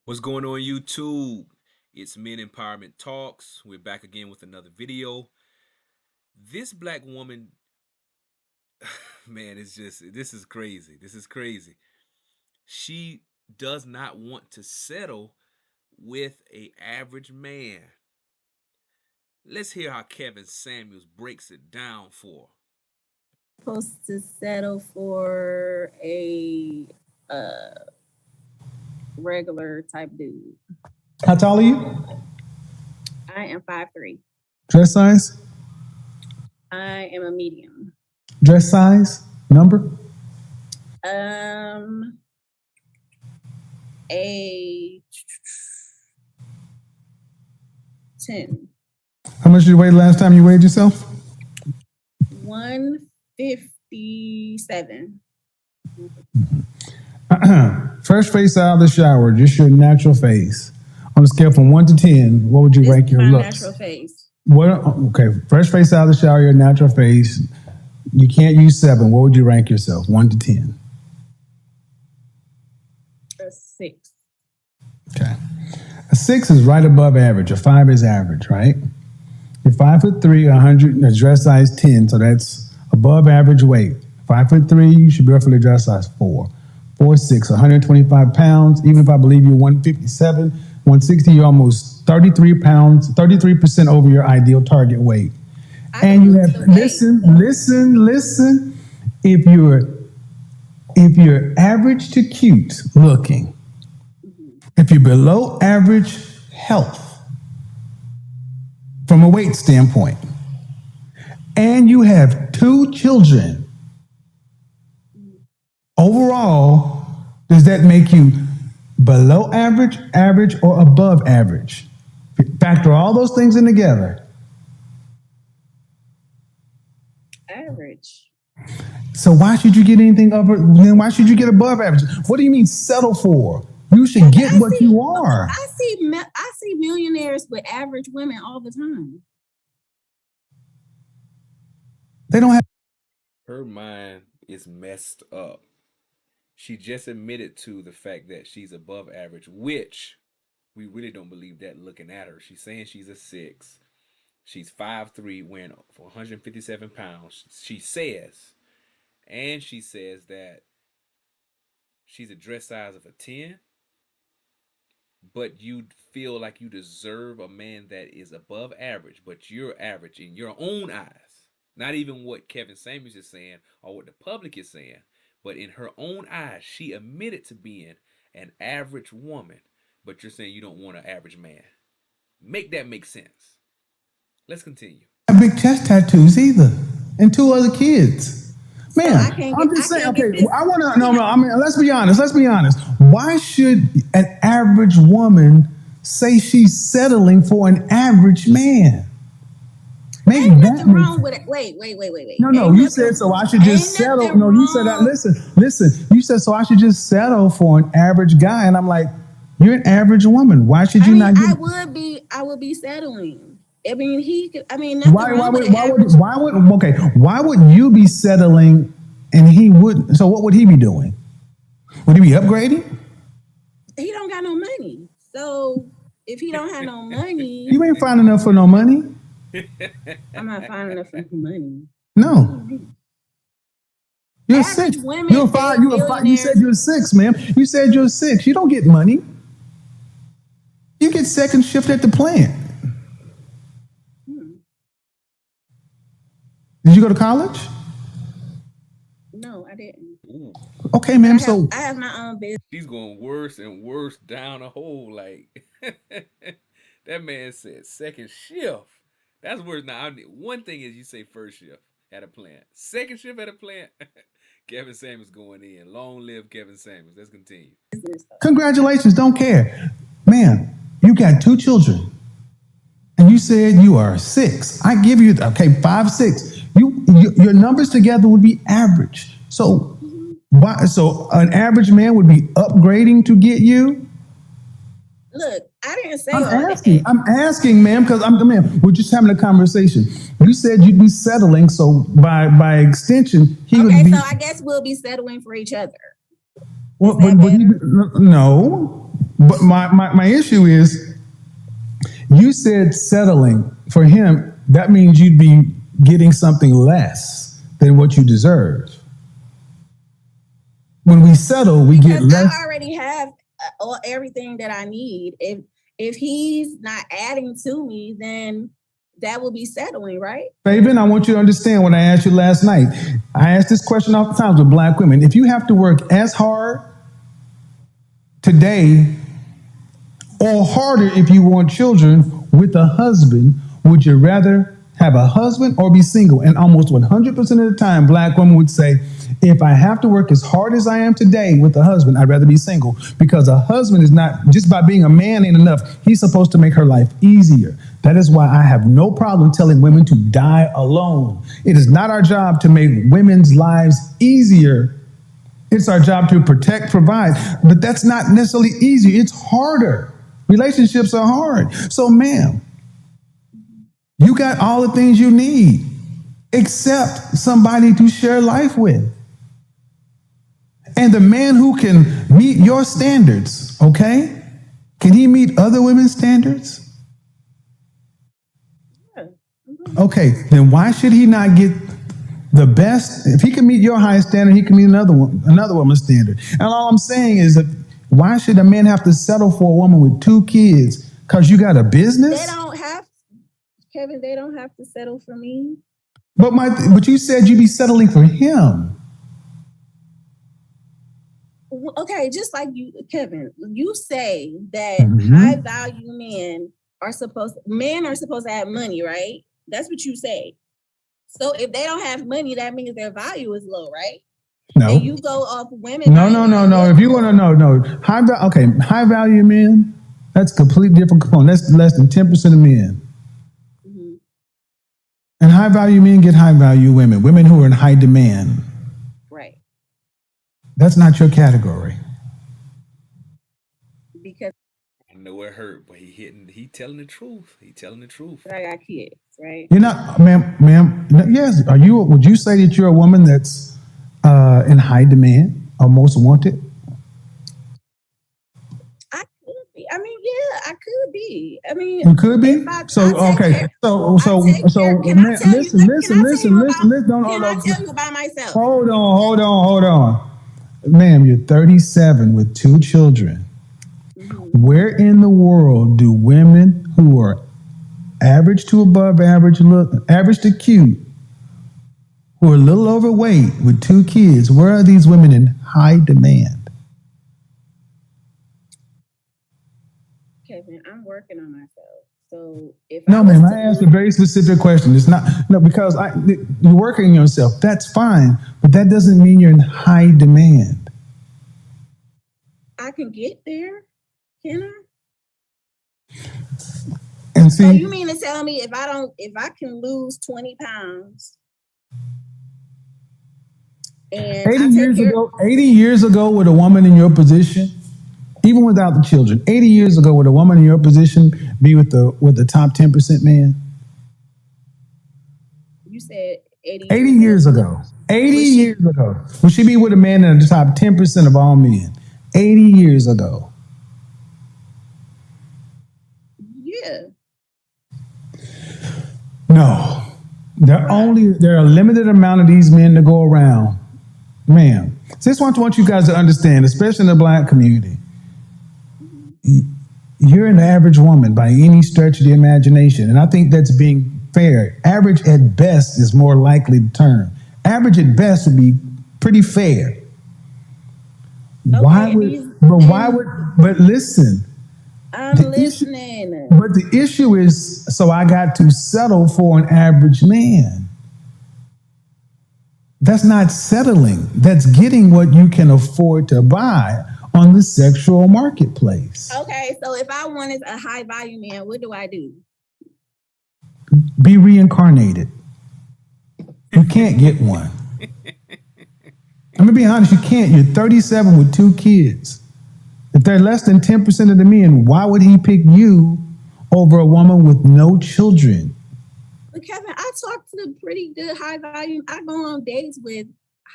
What's going on YouTube? It's Men Empowerment Talks. We're back again with another video. This black woman, man, this is crazy. This is crazy. She does not want to settle with a average man. Let's hear how Kevin Samuels breaks it down for Supposed to settle for a regular type dude. How tall are you? I am 5'3". Dress size? I am a medium. Dress size? Number? A 10. How much did you weigh last time you weighed yourself? 157. First face out of the shower, just your natural face. On a scale from 1 to 10, what would you rank your looks? Natural face. Okay, fresh face out of the shower, your natural face. You can't use 7. What would you rank yourself? 1 to 10. A 6. Okay. A 6 is right above average. A 5 is average, right? You're 5'3", 100, dress size 10, so that's above average weight. 5'3", you should be roughly dress size 4. 4'6", 125 pounds. Even if I believe you're 157, 160, you're almost 33 pounds, 33% over your ideal target weight. And you have listen. If you're average to cute looking, if you're below average health from a weight standpoint, and you have 2 children, overall, does that make you below average, average, or above average? Factor all those things in together. Average. So why should you get anything over? Then why should you get above average? What do you mean settle for? You should get what you are. I see millionaires with average women all the time. They don't have. her mind is messed up. She just admitted to the fact that she's above average, which we really don't believe that looking at her. She's saying she's a 6. She's 5'3", weighing for 157 pounds. She says that she's a dress size of a 10, but you feel like you deserve a man that is above average, but you're average in your own eyes. Not even what Kevin Samuels is saying or what the public is saying, but in her own eyes, she admitted to being an average woman, but you're saying you don't want an average man. Make that make sense. Let's continue. Big chest tattoos either, and 2 other kids. Man, I'm just saying. Okay, I want to. No. I mean, let's be honest. Why should an average woman say she's settling for an average man? Maybe ain't that nothing wrong with it. Wait. No. You said so. I should just settle. No, you said that. Listen. You said so. I should just settle for an average guy, and I'm like, you're an average woman. Why should you not? I would be settling. I mean, he could. I mean, why would you be settling and he wouldn't? So what would he be doing? Would he be upgrading? He don't got no money. So if he don't have no money, you ain't fine enough for no money. I'm not fine enough for money. No. You're a 6. You're a 5. You said you're a 6, ma'am. You said you're a 6. You don't get money. You get second shift at the plant. Did you go to college? No, I didn't. Ooh. Okay, ma'am. I have my own business. She's going worse and worse down a hole. Like that man said, second shift. That's worse. Now, one thing is you say first shift at a plant, second shift at a plant. Kevin Samuels going in. Long live Kevin Samuels. Let's continue. Congratulations. Don't care, man. You got 2 children. And you said you are 6. I give you 5'6". Your numbers together would be average. So an average man would be upgrading to get you? Look, I didn't say I'm asking, ma'am, because we're just having a conversation. You said you'd be settling, so by extension, he would be. So I guess we'll be settling for each other. Well, no. But my issue is, you said settling for him. That means you'd be getting something less than what you deserve. When we settle, we get Because less. I already have everything that I need. If he's not adding to me, then that will be settling, right? Fabian, I want you to understand what I asked you last night. I asked this question oftentimes with black women. If you have to work as hard today or harder if you want children with a husband, would you rather have a husband or be single? And almost 100% of the time, black women would say, if I have to work as hard as I am today with a husband, I'd rather be single, because a husband is not, just by being a man ain't enough. He's supposed to make her life easier. That is why I have no problem telling women to die alone. It is not our job to make women's lives easier. It's our job to protect, provide. But that's not necessarily easy. It's harder. Relationships are hard. So, ma'am, you got all the things you need, except somebody to share life with. And the man who can meet your standards, okay? Can he meet other women's standards? Yeah. Okay, then why should he not get the best? If he can meet your highest standard, he can meet another woman's standard. And all I'm saying is that why should a man have to settle for a woman with 2 kids because you got a business? They don't have, Kevin, they don't have to settle for me. But you said you'd be settling for him. Okay, just like you, Kevin, you say that Mhm. high value men are supposed to have money, right? That's what you say. So if they don't have money, that means their value is low, right? No. And you go off women. No. If you want to know, no. High value men, that's a completely different component. That's less than 10% of men. Mhm. And high value men get high value women, women who are in high demand. Right. That's not your category. Because I know it hurt, but he telling the truth. He telling the truth. I got kids, right? You're not, ma'am. Yes, would you say that you're a woman that's in high demand or most wanted? I could be. I mean, yeah, I could be. I mean, You could be. if I So take okay. care- So I take care- can I man, tell you? listen. Can I tell you about? Don't Can hold I on. tell you about myself? Hold on. Ma'am, you're 37 with 2 children. Mhm. Where in the world do women who are average to above average, average to cute, who are a little overweight with 2 kids, where are these women in high demand? Kevin, I'm working on myself. So if No, I was ma'am, to I asked a lose- very specific question. It's not, no, because you're working on yourself. That's fine, but that doesn't mean you're in high demand. I can get there, can I? And So see, you mean to tell me if I can lose 20 pounds and 80 I take years care, ago, 80 years ago, with a woman in your position, even without the children, 80 years ago, would a woman in your position be with the top 10% man? you said 80 80 years years ago. ago. 80 Was she- years ago. Would she be with a man in the top 10% of all men? 80 years ago. Yeah. No. There are a limited amount of these men to go around. Ma'am. So this is what I want you guys to understand, especially in the black community. You're an average woman by any stretch of the imagination. And I think that's being fair. Average at best is more likely the term. Average at best would be pretty fair. But listen. I'm listening. But the issue is, so I got to settle for an average man. That's not settling. That's getting what you can afford to buy on the sexual marketplace. Okay, so if I wanted a high value man, what do I do? Be reincarnated. You can't get one. I'm gonna be honest, you can't. You're 37 with 2 kids. If they're less than 10% of the men, why would he pick you over a woman with no children? But Kevin, I talk to pretty good high value. I go on dates with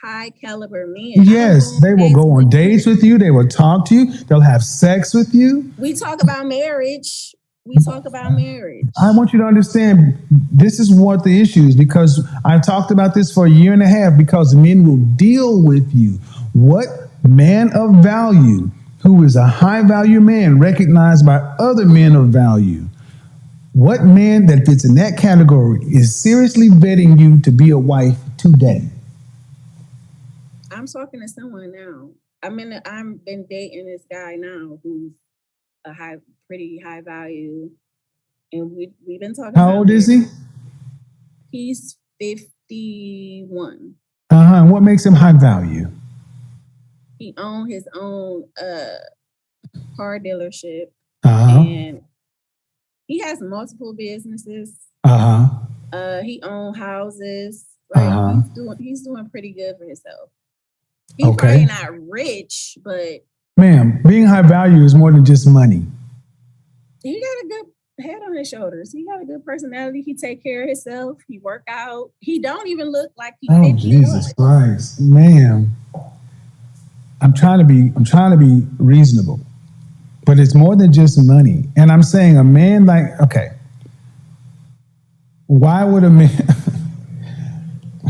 high caliber men. Yes, they will go on dates with you. They will talk to you. They'll have sex with you. We talk about marriage. We talk about marriage. I want you to understand this is what the issue is, because I've talked about this for a year and a half, because men will deal with you. What man of value, who is a high value man recognized by other men of value, what man that fits in that category is seriously vetting you to be a wife today? I'm talking to someone now. I'm been dating this guy now who's a pretty high value, and we've been talking. How old is he? He's 51. And what makes him high value? He owns his own car dealership, and he has multiple businesses. He owns houses. Like he's doing pretty good for himself. He's probably not rich, but ma'am, being high value is more than just money. He got a good head on his shoulders. He got a good personality. He take care of himself. He work out. He don't even look like he. Oh, Jesus Christ, ma'am! I'm trying to be reasonable, but it's more than just money. And I'm saying a man why would a man?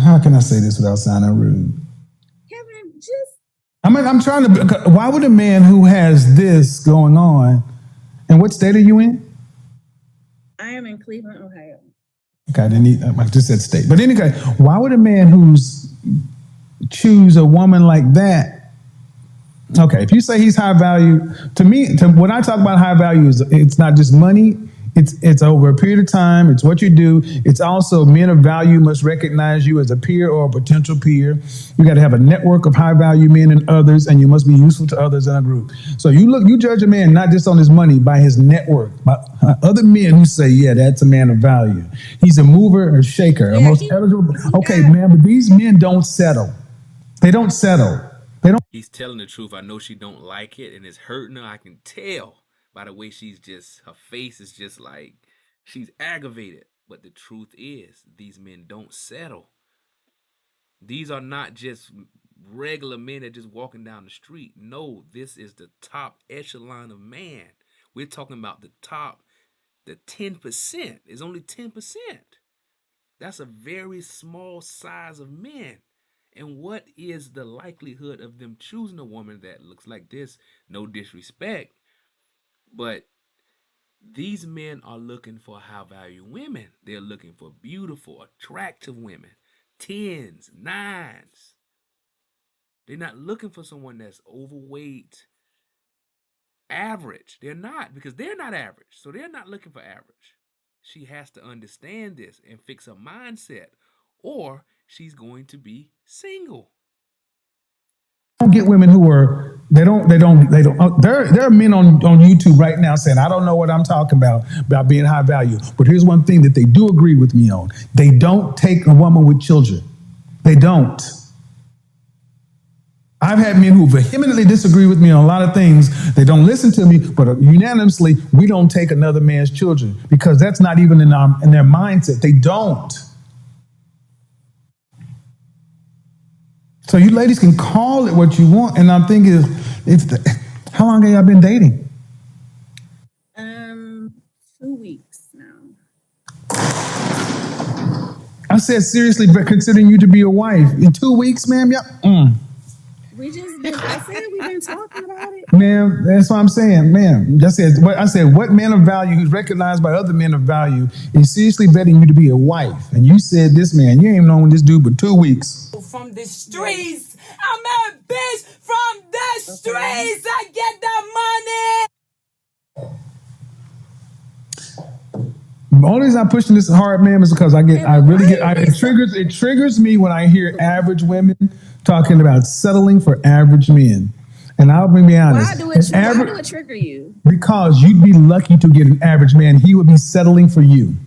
How can I say this without sounding rude? I'm trying to. Why would a man who has this going on, and what state are you in? I am in Cleveland, Ohio. Okay, I just said state. But anyway, why would a man who's choose a woman like that? Okay, if you say he's high value, when I talk about high value, it's not just money. It's over a period of time. It's what you do. It's also men of value must recognize you as a peer or a potential peer. You got to have a network of high value men and others, and you must be useful to others in a group. So you judge a man not just on his money, by his network, by other men who say, yeah, that's a man of value. He's a mover or shaker, a most eligible. Okay, man, but these men don't settle. They don't settle. He's telling the truth. I know she don't like it, and it's hurting her. I can tell by the way her face is just like she's aggravated. But the truth is, these men don't settle. These are not just regular men that just walking down the street. No, this is the top echelon of man. We're talking about the 10%. It's only 10%. That's a very small size of men. And what is the likelihood of them choosing a woman that looks like this? No disrespect, but these men are looking for high-value women. They're looking for beautiful, attractive women. 10s, 9s. They're not looking for someone that's overweight, average. They're not, because they're not average. So they're not looking for average. She has to understand this and fix her mindset, or she's going to be single. I don't get women who are, there are men on YouTube right now saying, I don't know what I'm talking about being high value. But here's one thing that they do agree with me on. They don't take a woman with children. They don't. I've had men who vehemently disagree with me on a lot of things. They don't listen to me, but unanimously, we don't take another man's children, because that's not even in their mindset. They don't. So you ladies can call it what you want, and I'm thinking, how long have y'all been dating? 2 weeks now. I said seriously, but considering you to be a wife in 2 weeks, ma'am, y'all. We've been talking about it. Ma'am, that's what I'm saying, ma'am. I said, what man of value who's recognized by other men of value is seriously vetting you to be a wife? And you said this man, you ain't even known this dude but 2 weeks. From the streets, I'm a bitch from the streets. I get the money. The only reason I'm pushing this hard, ma'am, is because it triggers me when I hear average women talking about settling for average men. And I'll be honest. Why do it trigger you? Because you'd be lucky to get an average man. He would be settling for you.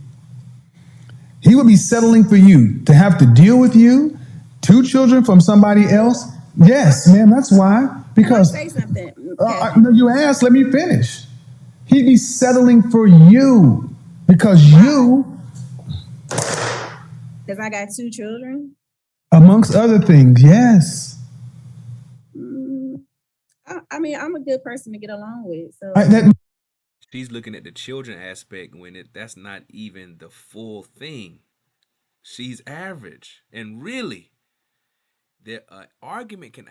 He would be settling for you to have to deal with you, 2 children from somebody else. Yes, ma'am, that's why. Because say something. No, you asked, let me finish. He'd be settling for you because you. Because I got 2 children. Amongst other things, yes. I mean, I'm a good person to get along with. So She's looking at the children aspect when that's not even the full thing. She's average, and really, the argument can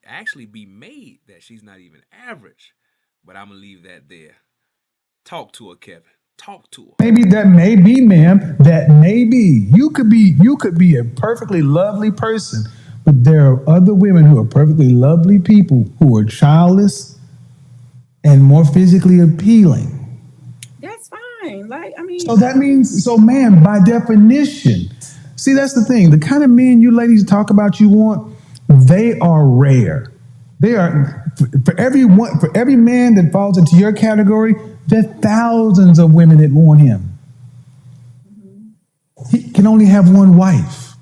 actually be made that she's not even average. But I'm gonna leave that there. Talk to her, Kevin. Talk to her. maybe that may be, ma'am. That may be. You could be a perfectly lovely person, but there are other women who are perfectly lovely people who are childless and more physically appealing. that's fine. Like, I mean, So that means, so man, by definition, see, that's the thing. The kind of men you ladies talk about you want, they are rare. They are for every man that falls into your category, there are thousands of women that want him. He can only have one wife.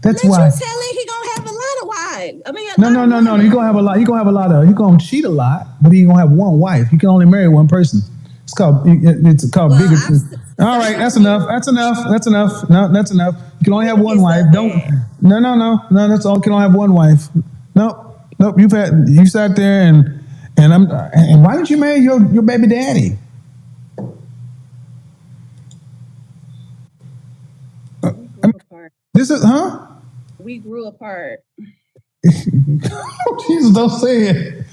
That's let why. you tell him he gonna have a lot of wives. I mean, No. He gonna have a lot. He gonna have a lot of. He gonna cheat a lot, but he gonna have one wife. He can only marry one person. It's called. It's called Well, bigotry. All right, that's enough. That's enough. That's enough. No, that's enough. You can only have one wife. Don't. No. That's all. You can only have one wife. Nope. You sat there and why didn't you marry your baby daddy? we grew apart. This is We grew apart. Jesus, don't say it.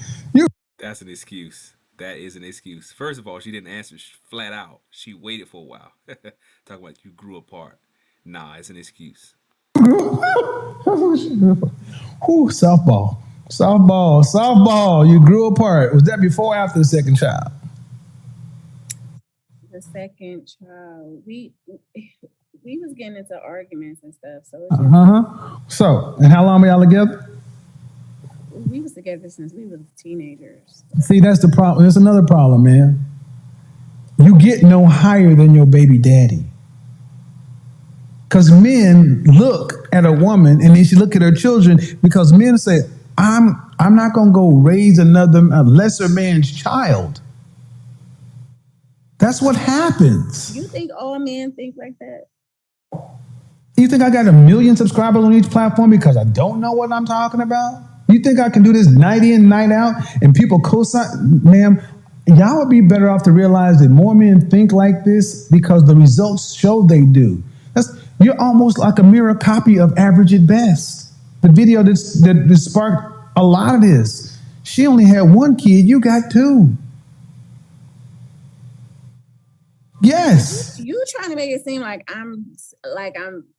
That's an excuse. That is an excuse. First of all, she didn't answer flat out. She waited for a while. Talk about you grew apart. Nah, it's an excuse. Softball. You grew apart. Was that before or after the second child? The second child, we was getting into arguments and stuff. So So, and how long were y'all together? we was together since we were teenagers. See, that's the problem. There's another problem, man. You get no higher than your baby daddy. Because men look at a woman and they should look at her children, because men say, I'm not going to go raise a lesser man's child. That's what happens. You think all men think like that? You think I got 1 million subscribers on each platform because I don't know what I'm talking about? You think I can do this night in, night out, and people co-sign? Ma'am, y'all would be better off to realize that more men think like this because the results show they do. You're almost like a mirror copy of Average at Best. The video that sparked a lot of this. She only had one kid, you got two. Yes. You trying to make it seem like I'm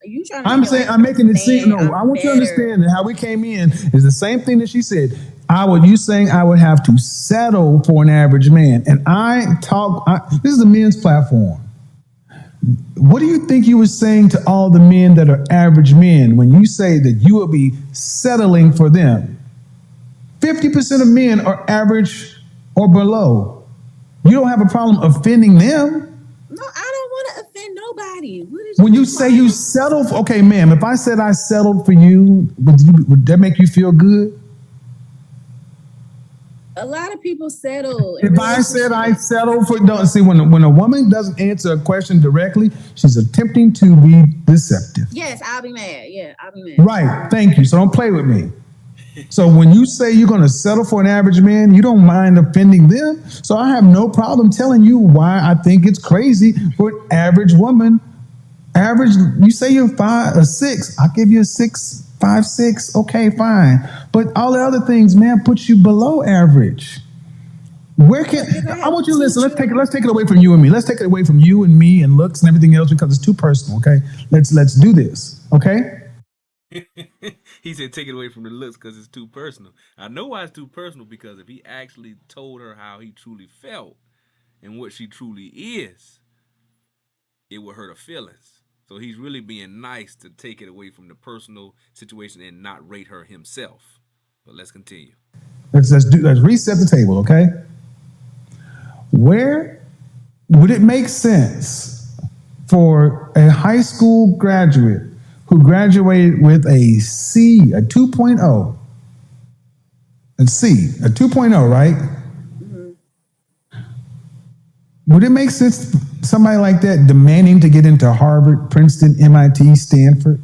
you trying to I'm making it seem, no, I want you to understand that how we came in is the same thing that she said. You saying I would have to settle for an average man. And this is a men's platform. What do you think you were saying to all the men that are average men when you say that you will be settling for them? 50% of men are average or below. You don't have a problem offending them. No, I don't want to offend nobody. When you say you settle for, okay, ma'am, if I said I settled for you, would that make you feel good? A lot of people settle. If I said I settled for, don't see, when a woman doesn't answer a question directly, she's attempting to be deceptive. Yes, I'll be mad. Yeah, I'll be mad. Right. Thank you. So don't play with me. So when you say you're going to settle for an average man, you don't mind offending them. So I have no problem telling you why I think it's crazy for an average woman. Average, you say you're 6. I'll give you a 6, 5, 6. Okay, fine. But all the other things, man, puts you below average. I want you to listen. Let's take it away from you and me. Let's take it away from you and me and looks and everything else because it's too personal. Okay, let's do this. Okay. He said take it away from the looks because it's too personal. I know why it's too personal, because if he actually told her how he truly felt and what she truly is, it would hurt her feelings. So he's really being nice to take it away from the personal situation and not rate her himself. But let's continue. Let's reset the table, okay? Where would it make sense for a high school graduate who graduated with a C, a 2.0, a 2.0, right? Mm-hmm. Would it make sense somebody like that demanding to get into Harvard, Princeton, MIT, Stanford?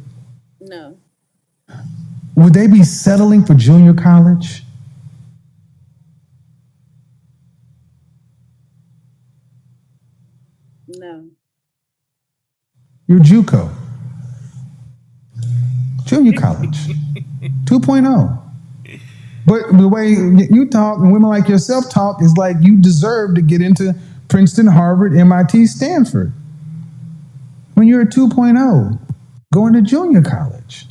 No. would they be settling for junior college? No. You're JUCO, junior college, 2.0. But the way you talk and women like yourself talk is like you deserve to get into Princeton, Harvard, MIT, Stanford. When you're a 2.0, going to junior college.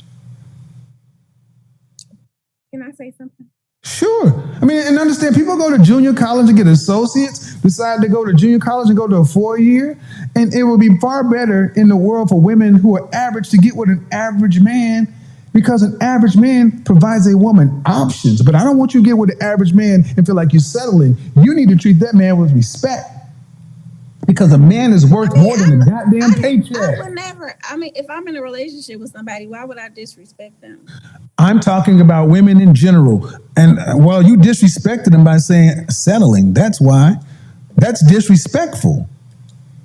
Can I say something? Sure. I mean, and understand, people go to junior college and get associates, decide to go to junior college and go to a 4-year, and it would be far better in the world for women who are average to get with an average man, because an average man provides a woman options. But I don't want you to get with an average man and feel like you're settling. You need to treat that man with respect, because a man is worth more than a goddamn paycheck. I would never. I mean, if I'm in a relationship with somebody, why would I disrespect them? I'm talking about women in general. And well, you disrespected them by saying settling. That's why. That's disrespectful.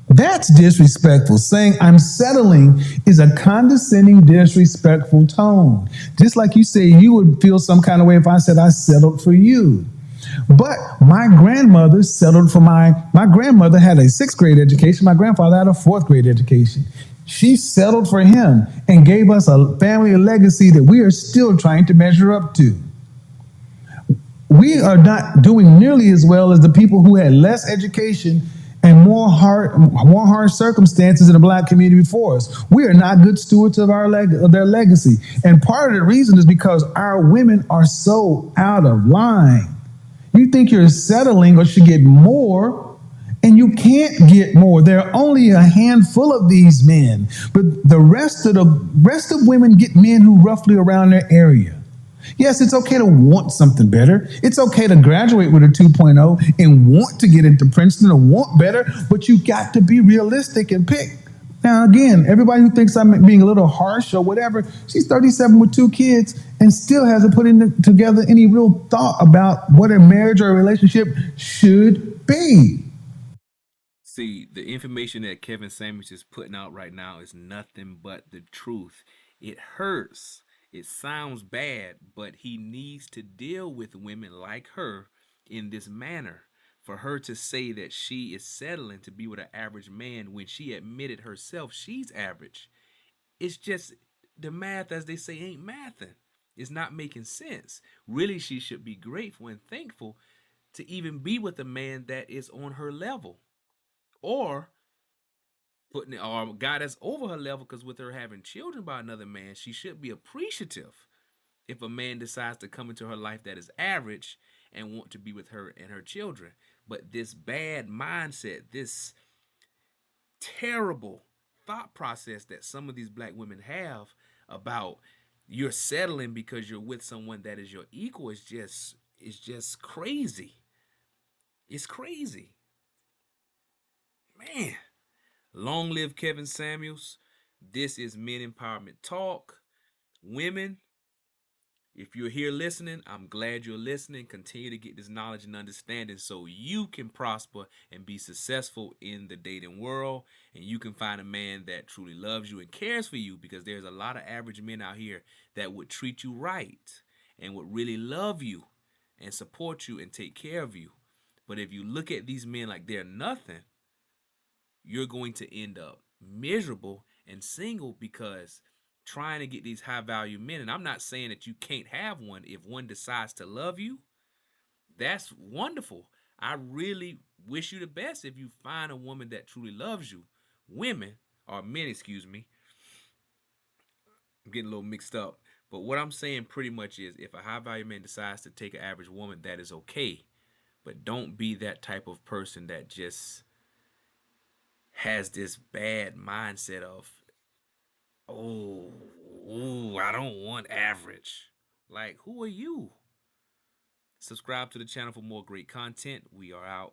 That's disrespectful. Saying I'm settling is a condescending, disrespectful tone. Just like you say you would feel some kind of way if I said I settled for you. But my grandmother settled for my grandmother had a 6th grade education. My grandfather had a 4th grade education. She settled for him and gave us a family legacy that we are still trying to measure up to. We are not doing nearly as well as the people who had less education and more hard circumstances in the black community before us. We are not good stewards of their legacy. And part of the reason is because our women are so out of line. You think you're settling or should get more, and you can't get more. There are only a handful of these men, but the rest of women get men who roughly around their area. Yes, it's okay to want something better. It's okay to graduate with a 2.0 and want to get into Princeton or want better, but you got to be realistic and pick. Now, again, everybody who thinks I'm being a little harsh or whatever, she's 37 with 2 kids and still hasn't put together any real thought about what a marriage or a relationship should be. See, the information that Kevin Samuels is putting out right now is nothing but the truth. It hurts. It sounds bad, but he needs to deal with women like her in this manner. For her to say that she is settling to be with an average man when she admitted herself she's average, it's just the math, as they say, ain't mathing. It's not making sense. Really, she should be grateful and thankful to even be with a man that is on her level, or putting it, or a guy that's over her level, because with her having children by another man, she should be appreciative if a man decides to come into her life that is average and want to be with her and her children. But this bad mindset, this terrible thought process that some of these black women have about you're settling because you're with someone that is your equal is just crazy. It's crazy. Man. Long live Kevin Samuels. This is Men Empowerment Talk. Women, if you're here listening, I'm glad you're listening. Continue to get this knowledge and understanding so you can prosper and be successful in the dating world. And you can find a man that truly loves you and cares for you, because there's a lot of average men out here that would treat you right and would really love you and support you and take care of you. But if you look at these men like they're nothing, you're going to end up miserable and single, because trying to get these high value men, and I'm not saying that you can't have one. If one decides to love you, that's wonderful. I really wish you the best if you find a woman that truly loves you. Women, or men, excuse me, I'm getting a little mixed up. But what I'm saying pretty much is, if a high value man decides to take an average woman, that is okay. But don't be that type of person that just has this bad mindset of, oh, ooh, I don't want average. Like, who are you? Subscribe to the channel for more great content. We are out.